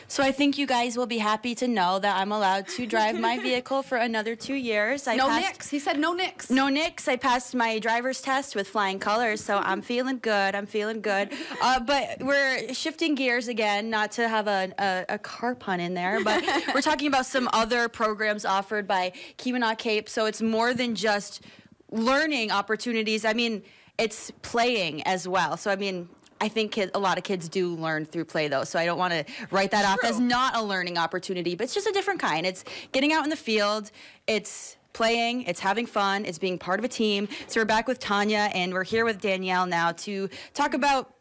So I think you guys will be happy to know that I'm allowed to drive my vehicle for another 2 years. No nicks. He said no nicks. No nicks. I passed my driver's test with flying colors, so I'm feeling good. But we're shifting gears again, not to have a car pun in there, but we're talking about some other programs offered by Keweenaw CAPE. So it's more than just learning opportunities. I mean, it's playing as well. So, I mean, I think a lot of kids do learn through play, though, so I don't want to write that off as not a learning opportunity, but it's just a different kind. It's getting out in the field, it's playing, it's having fun, it's being part of a team. So we're back with Tanya, and we're here with Danielle now to talk about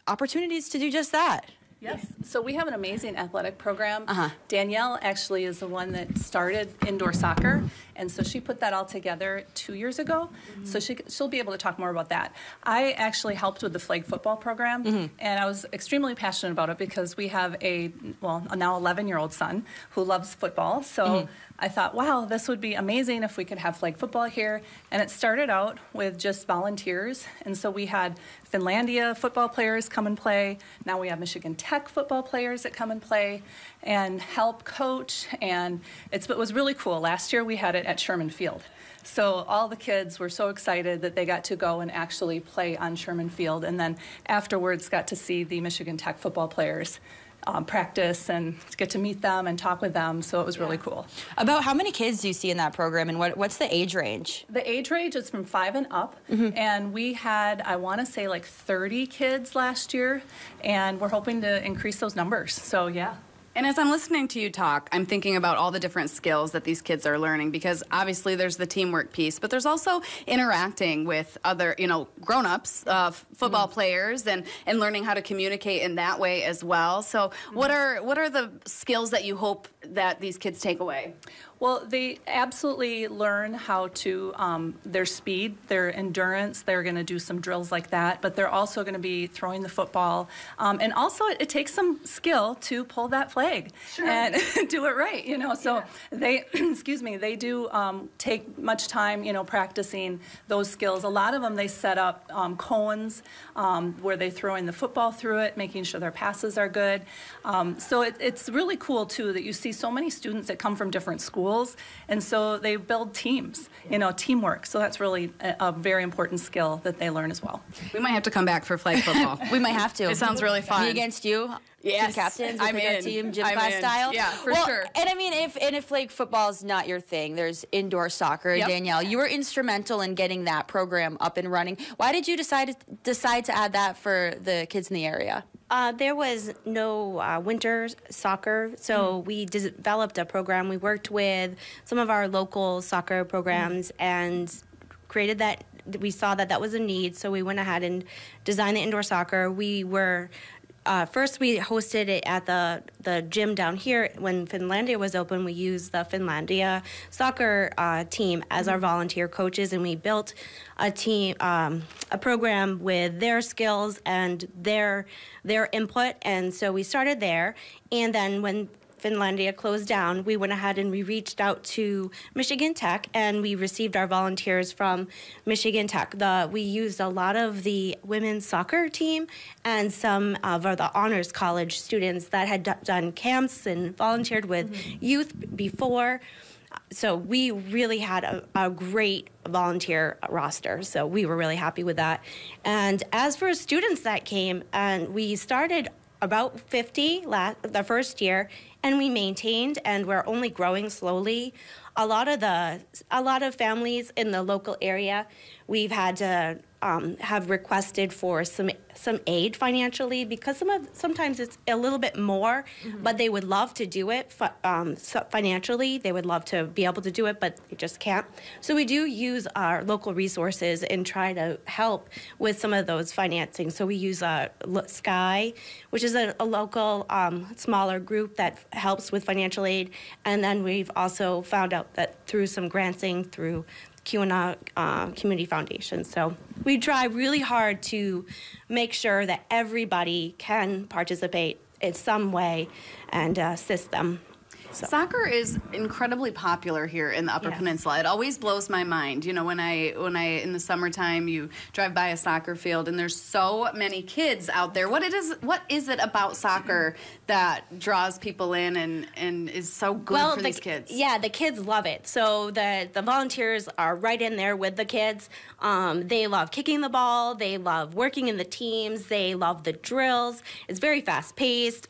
opportunities to do just that. Yes, so we have an amazing athletic program. Danielle actually is the one that started indoor soccer, and so she put that all together 2 years ago, so she'll be able to talk more about that. I actually helped with the flag football program, and I was extremely passionate about it because we have a now 11-year-old son who loves football, so I thought, wow, this would be amazing if we could have flag football here. And it started out with just volunteers. And so we had Finlandia football players come and play. Now we have Michigan Tech football players that come and play and help coach. And it was really cool. Last year we had it at Sherman Field. So all the kids were so excited that they got to go and actually play on Sherman Field. And then afterwards got to see the Michigan Tech football players practice and get to meet them and talk with them, so it was really cool. About how many kids do you see in that program, and what's the age range? The age range is from 5 and up, and we had, I want to say, like 30 kids last year, and we're hoping to increase those numbers, so yeah. And as I'm listening to you talk, I'm thinking about all the different skills that these kids are learning, because obviously there's the teamwork piece, but there's also interacting with other, grown-ups, football players, and learning how to communicate in that way as well. So what are the skills that you hope that these kids take away? Well, they absolutely learn how to, their speed, their endurance. They're going to do some drills like that, but they're also going to be throwing the football. And also, it takes some skill to pull that flag and do it right, So they, they do take much time, practicing those skills. A lot of them, they set up cones where they throw in the football through it, making sure their passes are good. So it's really cool, too, that you see so many students that come from different schools. And so they build teams, teamwork. So that's really a very important skill that they learn as well. We might have to come back for flag football. We might have to. It sounds really fun. Me against you. Yes. Team captains. I'm in. Our team, gym class style. Yeah, for sure. And I mean, if flag football is not your thing, there's indoor soccer. Yep. Danielle, you were instrumental in getting that program up and running. Why did you decide to add that for the kids in the area? There was no winter soccer, so we developed a program. We worked with some of our local soccer programs and created that. We saw that was a need, so we went ahead and designed the indoor soccer. We were first we hosted it at the gym down here. When Finlandia was open, we used the Finlandia soccer team as our volunteer coaches, and we built a team, a program with their skills and their input. And so we started there, and then when Finlandia closed down, we went ahead and we reached out to Michigan Tech, and we received our volunteers from Michigan Tech. We used a lot of the women's soccer team and some of the honors college students that had done camps and volunteered with youth before. So we really had a great volunteer roster, so we were really happy with that. And as for students that came, and we started about 50 the first year, and we maintained, and we're only growing slowly. A lot of families in the local area, we've had to have requested for some aid financially, because sometimes it's a little bit more, but they would love to do it financially. They would love to be able to do it, but they just can't. So we do use our local resources and try to help with some of those financing. So we use Sky, which is a local smaller group that helps with financial aid, and then we've also found out that through some granting through Keweenaw Community Foundation. So we try really hard to make sure that everybody can participate in some way and assist them. So. Soccer is incredibly popular here in the Upper Yes. Peninsula. It always blows my mind. You know, when I in the summertime you drive by a soccer field and there's so many kids out there. What is it about soccer that draws people in and is so good for these kids? Yeah, the kids love it. So the volunteers are right in there with the kids. They love kicking the ball. They love working in the teams. They love the drills. It's very fast paced.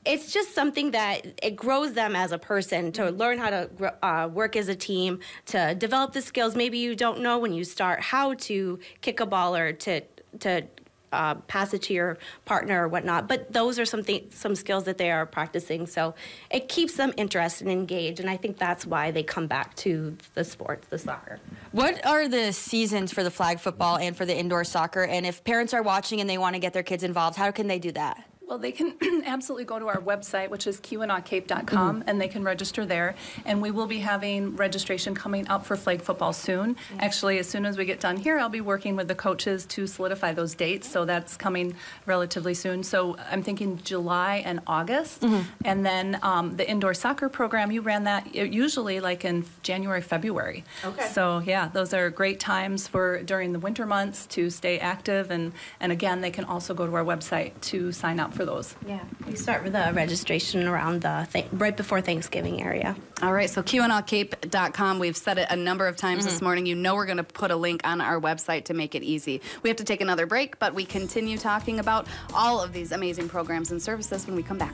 It's just something that it grows them as a person to learn how to work as a team, to develop the skills maybe you don't know when you start, how to kick a ball or to pass it to your partner or whatnot. But those are some skills that they are practicing. So it keeps them interested and engaged, and I think that's why they come back to the sports, the soccer. What are the seasons for the flag football and for the indoor soccer? And if parents are watching and they want to get their kids involved, how can they do that? Well, they can absolutely go to our website, which is KeweenawCAPE.com, and they can register there. And we will be having registration coming up for flag football soon. Actually, as soon as we get done here, I'll be working with the coaches to solidify those dates. So that's coming relatively soon. So I'm thinking July and August. And then the indoor soccer program, you ran that usually like in January, February. Okay. So yeah, those are great times for during the winter months to stay active. And again, they can also go to our website to sign up for those. Yeah, we start with the registration around the right before Thanksgiving area. All right, so KeweenawCAPE.com. We've said it a number of times this morning. You know we're going to put a link on our website to make it easy. We have to take another break, but we continue talking about all of these amazing programs and services when we come back.